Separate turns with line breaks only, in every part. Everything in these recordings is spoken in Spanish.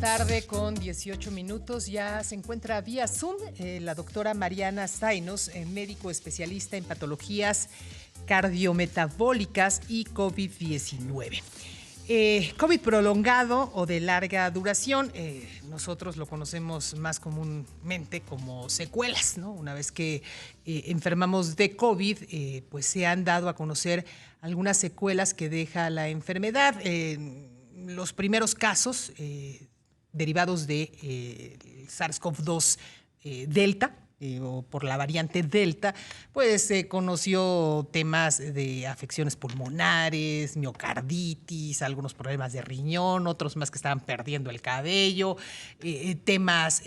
Tarde con 18 minutos, ya se encuentra vía Zoom la doctora Mariana Zainos, médico especialista en patologías cardiometabólicas y COVID-19. COVID prolongado o de larga duración, nosotros lo conocemos más comúnmente como secuelas, ¿no? Una vez que enfermamos de COVID, pues se han dado a conocer algunas secuelas que deja la enfermedad. Los primeros casos derivados de SARS-CoV-2 Delta, o por la variante Delta, pues se conoció temas de afecciones pulmonares, miocarditis, algunos problemas de riñón, otros más que estaban perdiendo el cabello, temas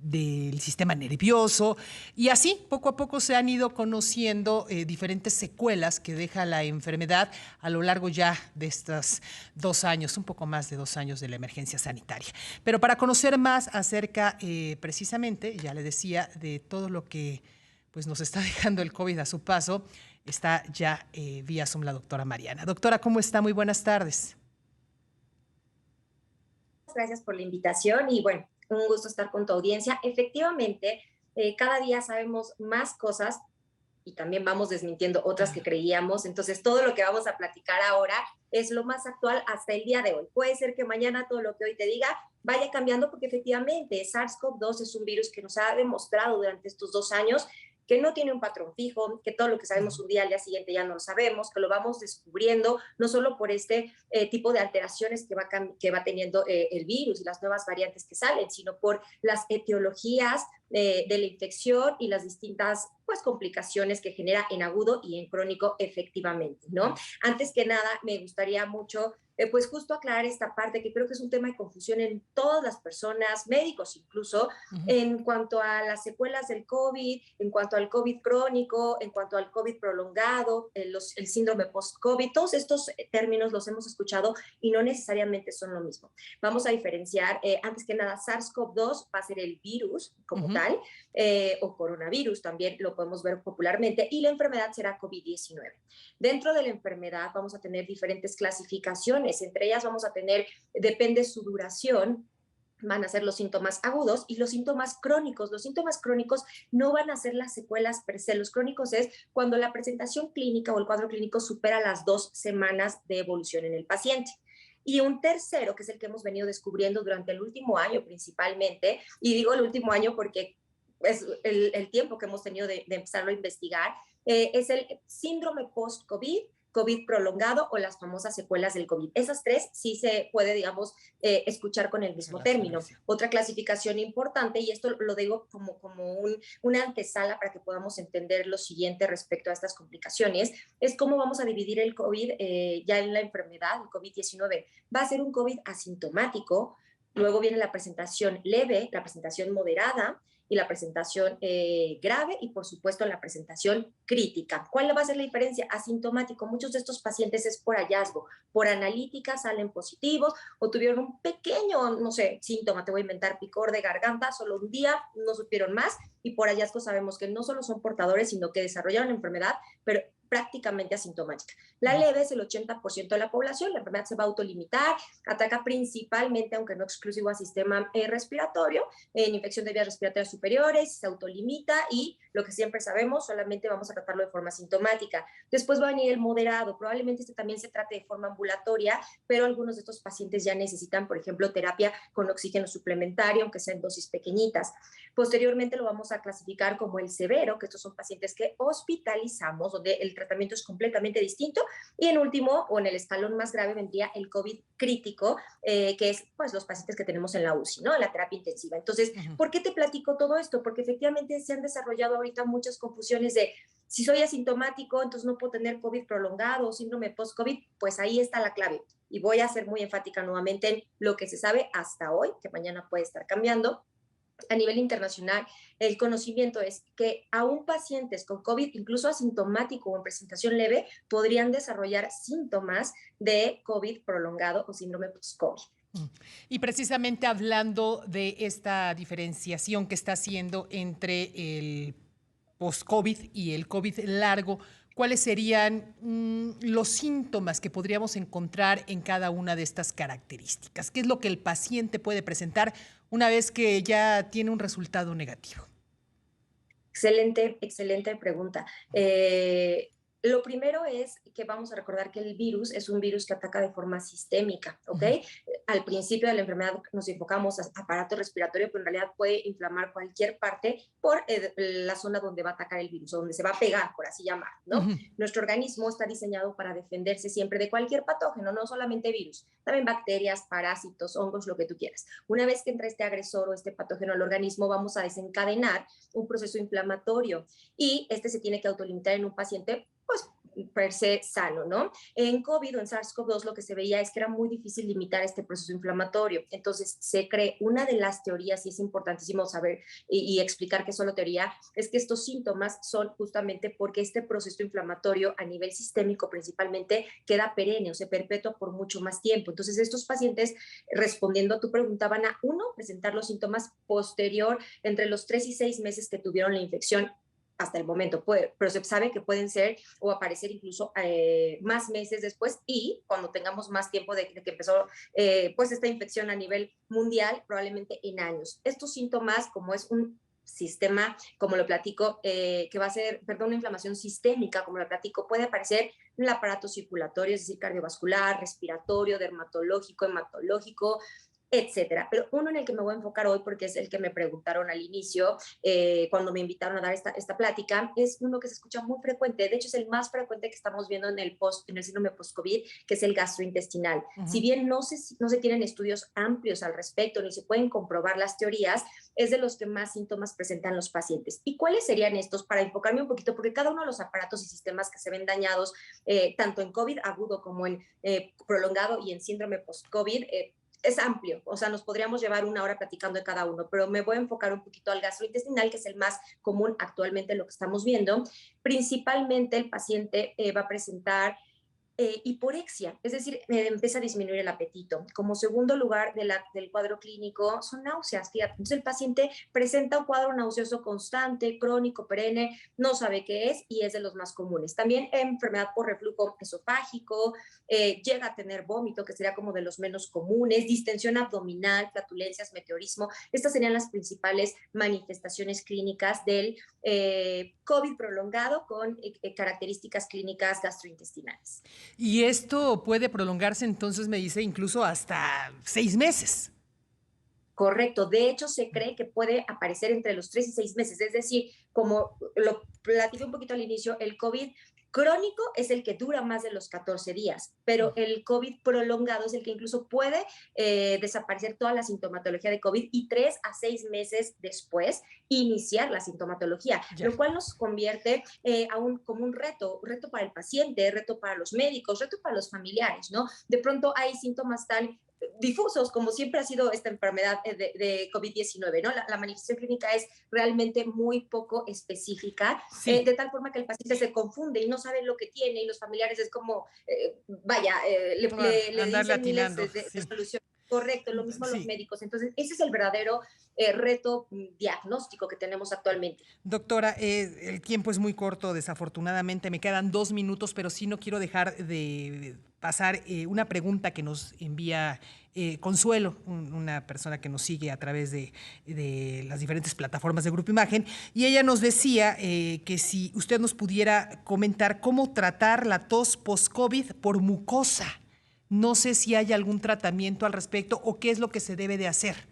del sistema nervioso, y así poco a poco se han ido conociendo diferentes secuelas que deja la enfermedad a lo largo ya de estos 2 años, un poco más de 2 años de la emergencia sanitaria. Pero para conocer más acerca precisamente, ya le decía, de todo lo que pues, nos está dejando el COVID a su paso, está ya vía Zoom la doctora Mariana. Doctora, ¿cómo está? Muy buenas tardes.
Gracias por la invitación y bueno, un gusto estar con tu audiencia. Efectivamente, cada día sabemos más cosas y también vamos desmintiendo otras que creíamos. Entonces, todo lo que vamos a platicar ahora es lo más actual hasta el día de hoy. Puede ser que mañana todo lo que hoy te diga vaya cambiando porque efectivamente SARS-CoV-2 es un virus que nos ha demostrado durante estos 2 años que no tiene un patrón fijo, que todo lo que sabemos un día al día siguiente ya no lo sabemos, que lo vamos descubriendo, no solo por este tipo de alteraciones que va teniendo el virus y las nuevas variantes que salen, sino por las etiologías de la infección y las distintas pues, complicaciones que genera en agudo y en crónico efectivamente, ¿no? Antes que nada, me gustaría mucho pues justo aclarar esta parte que creo que es un tema de confusión en todas las personas, médicos incluso, en cuanto a las secuelas del COVID, en cuanto al COVID crónico, en cuanto al COVID prolongado, el síndrome post-COVID, todos estos términos los hemos escuchado y no necesariamente son lo mismo. Vamos a diferenciar, antes que nada, SARS-CoV-2 va a ser el virus como tal, o coronavirus también lo podemos ver popularmente, y la enfermedad será COVID-19. Dentro de la enfermedad vamos a tener diferentes clasificaciones, entre ellas vamos a tener, depende su duración, van a ser los síntomas agudos y los síntomas crónicos. Los síntomas crónicos no van a ser las secuelas per se. Los crónicos es cuando la presentación clínica o el cuadro clínico supera las 2 semanas de evolución en el paciente. Y un tercero, que es el que hemos venido descubriendo durante el último año principalmente, y digo el último año porque es el tiempo que hemos tenido de empezarlo a investigar, es el síndrome post-COVID, COVID prolongado o las famosas secuelas del COVID. Esas 3 sí se puede, digamos, escuchar con el mismo término. Otra clasificación importante, y esto lo digo como una antesala para que podamos entender lo siguiente respecto a estas complicaciones, es cómo vamos a dividir el COVID ya en la enfermedad, el COVID-19. Va a ser un COVID asintomático, luego viene la presentación leve, la presentación moderada, y la presentación grave y por supuesto la presentación crítica. ¿Cuál va a ser la diferencia? Asintomático. Muchos de estos pacientes es por hallazgo, por analítica salen positivos o tuvieron un pequeño, no sé, síntoma, te voy a inventar, picor de garganta, solo un día, no supieron más y por hallazgo sabemos que no solo son portadores, sino que desarrollaron la enfermedad, pero prácticamente asintomática. La leve es el 80% de la población, la enfermedad se va a autolimitar, ataca principalmente, aunque no exclusivo, al sistema respiratorio, en infección de vías respiratorias superiores, se autolimita y lo que siempre sabemos, solamente vamos a tratarlo de forma sintomática. Después va a venir el moderado, probablemente este también se trate de forma ambulatoria, pero algunos de estos pacientes ya necesitan, por ejemplo, terapia con oxígeno suplementario, aunque sean dosis pequeñitas. Posteriormente lo vamos a clasificar como el severo, que estos son pacientes que hospitalizamos, donde el tratamiento es completamente distinto. Y en último, o en el escalón más grave, vendría el COVID crítico, que es pues los pacientes que tenemos en la UCI, ¿no? La terapia intensiva. Entonces, ¿por qué te platico todo esto? Porque efectivamente se han desarrollado ahorita muchas confusiones de si soy asintomático, entonces no puedo tener COVID prolongado o síndrome post-COVID, pues ahí está la clave. Y voy a ser muy enfática nuevamente en lo que se sabe hasta hoy, que mañana puede estar cambiando. A nivel internacional, el conocimiento es que aún pacientes con COVID, incluso asintomático o en presentación leve, podrían desarrollar síntomas de COVID prolongado o síndrome post-COVID.
Y precisamente hablando de esta diferenciación que está haciendo entre el post-COVID y el COVID largo, ¿cuáles serían los síntomas que podríamos encontrar en cada una de estas características? ¿Qué es lo que el paciente puede presentar una vez que ya tiene un resultado negativo?
Excelente, excelente pregunta. Lo primero es que vamos a recordar que el virus es un virus que ataca de forma sistémica, ¿ok?
Ujú.
Al principio de la enfermedad nos enfocamos a aparato respiratorio, pero en realidad puede inflamar cualquier parte por la zona donde va a atacar el virus, o donde se va a pegar, por así llamar, ¿no?
Ujú.
Nuestro organismo está diseñado para defenderse siempre de cualquier patógeno, no solamente virus, también bacterias, parásitos, hongos, lo que tú quieras. Una vez que entra este agresor o este patógeno al organismo, vamos a desencadenar un proceso inflamatorio y este se tiene que autolimitar en un paciente pues per se sano, ¿no? En COVID o en SARS-CoV-2 lo que se veía es que era muy difícil limitar este proceso inflamatorio. Entonces se cree una de las teorías, y es importantísimo saber y explicar que es solo teoría, es que estos síntomas son justamente porque este proceso inflamatorio a nivel sistémico principalmente queda perenne o se perpetúa por mucho más tiempo. Entonces estos pacientes, respondiendo a tu pregunta, van a, uno, presentar los síntomas posterior entre los 3 y 6 meses que tuvieron la infección hasta el momento, pero se sabe que pueden ser o aparecer incluso más meses después y cuando tengamos más tiempo de que empezó pues esta infección a nivel mundial, probablemente en años. Estos síntomas, como es un sistema, como lo platico, que va a ser, perdón, una inflamación sistémica, como lo platico, puede aparecer en el aparato circulatorio, es decir, cardiovascular, respiratorio, dermatológico, hematológico, etcétera. Pero uno en el que me voy a enfocar hoy, porque es el que me preguntaron al inicio, cuando me invitaron a dar esta plática, es uno que se escucha muy frecuente. De hecho, es el más frecuente que estamos viendo en el síndrome post-COVID, que es el gastrointestinal. Si
Ujú.
bien no se tienen estudios amplios al respecto, ni se pueden comprobar las teorías, es de los que más síntomas presentan los pacientes. ¿Y cuáles serían estos? Para enfocarme un poquito, porque cada uno de los aparatos y sistemas que se ven dañados, tanto en COVID agudo como en prolongado y en síndrome post-COVID, es amplio, o sea, nos podríamos llevar una hora platicando de cada uno, pero me voy a enfocar un poquito al gastrointestinal, que es el más común actualmente lo que estamos viendo. Principalmente el paciente va a presentar hiporexia, es decir, empieza a disminuir el apetito. Como segundo lugar del cuadro clínico son náuseas, fíjate. Entonces el paciente presenta un cuadro nauseoso constante, crónico, perenne, no sabe qué es y es de los más comunes. También enfermedad por reflujo esofágico, llega a tener vómito, que sería como de los menos comunes, distensión abdominal, flatulencias, meteorismo. Estas serían las principales manifestaciones clínicas del COVID prolongado con características clínicas gastrointestinales.
Y esto puede prolongarse, entonces me dice, incluso hasta 6 meses.
Correcto. De hecho, se cree que puede aparecer entre los 3 y 6 meses. Es decir, como lo platiqué un poquito al inicio, el COVID crónico es el que dura más de los 14 días, pero el COVID prolongado es el que incluso puede desaparecer toda la sintomatología de COVID y 3 a 6 meses después iniciar la sintomatología,
Ya.
lo cual nos convierte como un reto para el paciente, reto para los médicos, reto para los familiares, ¿no? De pronto hay síntomas tan difusos, como siempre ha sido esta enfermedad de COVID-19, ¿no? La manifestación clínica es realmente muy poco específica,
Sí.
de tal forma que el paciente se confunde y no sabe lo que tiene y los familiares es como, vaya,
Claro,
le
andarle
dicen miles
atinando,
de
sí.
soluciones. Correcto, lo mismo los
Sí.
médicos. Entonces, ese es el verdadero reto diagnóstico que tenemos actualmente.
Doctora, el tiempo es muy corto, desafortunadamente. Me quedan 2 minutos, pero sí no quiero dejar de pasar una pregunta que nos envía Consuelo, una persona que nos sigue a través de las diferentes plataformas de Grupo Imagen. Y ella nos decía que si usted nos pudiera comentar cómo tratar la tos post-COVID por mucosa. No sé si hay algún tratamiento al respecto o qué es lo que se debe de hacer.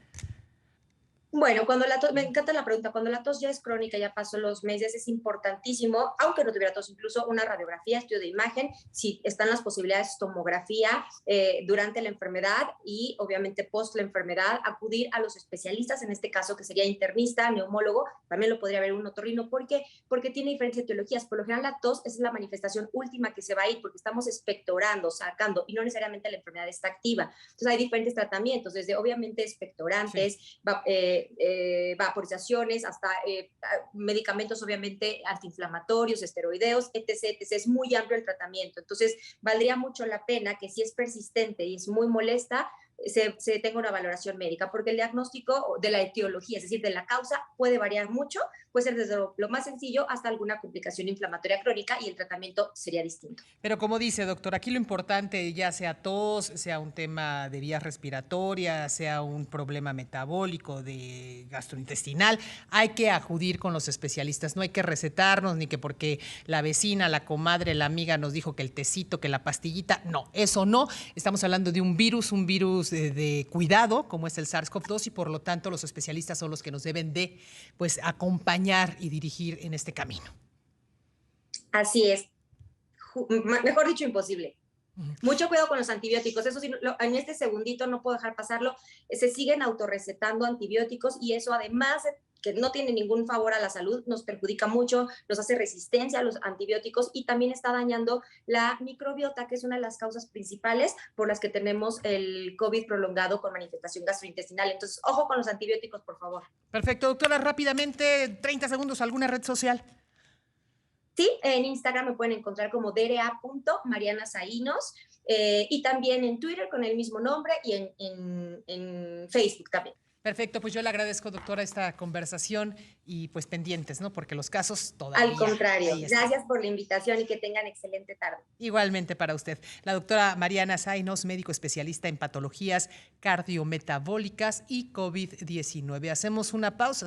Bueno, cuando la tos, me encanta la pregunta, cuando la tos ya es crónica, ya pasó los meses, es importantísimo, aunque no tuviera tos, incluso una radiografía, estudio de imagen, si están las posibilidades, tomografía durante la enfermedad y obviamente post la enfermedad, acudir a los especialistas, en este caso que sería internista, neumólogo, también lo podría ver un otorrino, porque tiene diferentes etiologías. Por lo general la tos es la manifestación última que se va a ir porque estamos expectorando, sacando y no necesariamente la enfermedad está activa. Entonces hay diferentes tratamientos, desde obviamente
Sí.
expectorantes, vaporizaciones, hasta medicamentos obviamente antiinflamatorios, esteroideos, etc, etc. Es muy amplio el tratamiento. Entonces, valdría mucho la pena que si es persistente y es muy molesta, se tenga una valoración médica, porque el diagnóstico de la etiología, es decir, de la causa, puede variar mucho, puede ser desde lo más sencillo hasta alguna complicación inflamatoria crónica y el tratamiento sería distinto.
Pero como dice, doctor, aquí lo importante, ya sea tos, sea un tema de vías respiratorias, sea un problema metabólico, de gastrointestinal, hay que acudir con los especialistas, no hay que recetarnos ni que porque la vecina, la comadre, la amiga nos dijo que el tecito, que la pastillita, no, eso no. Estamos hablando de un virus de cuidado, como es el SARS-CoV-2, y por lo tanto los especialistas son los que nos deben de, pues, acompañar y dirigir en este camino.
Así es. Mejor dicho, imposible. Mucho cuidado con los antibióticos. Eso sí, en este segundito no puedo dejar pasarlo. Se siguen autorrecetando antibióticos y eso, además de que no tiene ningún favor a la salud, nos perjudica mucho, nos hace resistencia a los antibióticos y también está dañando la microbiota, que es una de las causas principales por las que tenemos el COVID prolongado con manifestación gastrointestinal. Entonces, ojo con los antibióticos, por favor.
Perfecto, doctora, rápidamente, 30 segundos, ¿alguna red social?
Sí, en Instagram me pueden encontrar como dra.marianasainos y también en Twitter con el mismo nombre y en Facebook también.
Perfecto, pues yo le agradezco, doctora, esta conversación y pues pendientes, ¿no? Porque los casos todavía.
Al contrario, gracias por la invitación y que tengan excelente tarde.
Igualmente para usted. La doctora Mariana Zainos, médico especialista en patologías cardiometabólicas y COVID-19. Hacemos una pausa.